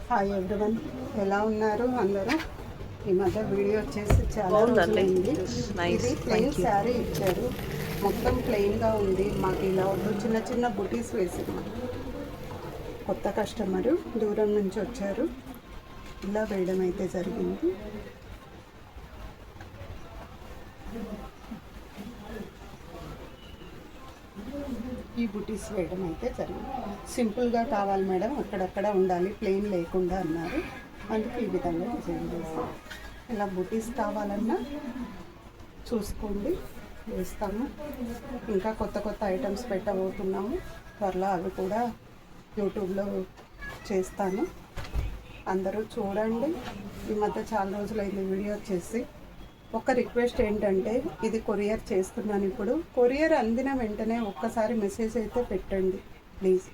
Hi everyone, ఎలా ఉన్నారు అందరూ? ఈ మధ్య వీడియో వచ్చేసి చాలా రోజులైంది. ఇది ప్లెయిన్ శారీ ఇచ్చారు, మొత్తం ప్లెయిన్గా ఉంది. మాకు ఇలా చిన్న చిన్న బుటీస్ వేసాము. కొత్త కస్టమరు దూరం నుంచి వచ్చారు, ఇలా వేయడం అయితే జరిగింది. ఈ బుటీస్ వేయడం అయితే జరిగింది. సింపుల్గా కావాలి మేడం, అక్కడక్కడ ఉండాలి, ప్లెయిన్ లేకుండా అన్నారు. అందుకే ఈ విధంగా డిజైన్ చేస్తాం. ఇలా బుటీస్ కావాలన్నా చూసుకోండి, వేస్తాము. ఇంకా కొత్త కొత్త ఐటమ్స్ పెట్టబోతున్నాము త్వరలో, అవి కూడా యూట్యూబ్లో చేస్తాను. అందరూ చూడండి. ఈ మధ్య చాలా రోజులైంది వీడియో వచ్చేసి. ఒక రిక్వెస్ట్ ఏంటంటే, ఇది కొరియర్ చేస్తున్నాను ఇప్పుడు. కొరియర్ అందిన వెంటనే ఒక్కసారి మెసేజ్ అయితే పెట్టండి ప్లీజ్.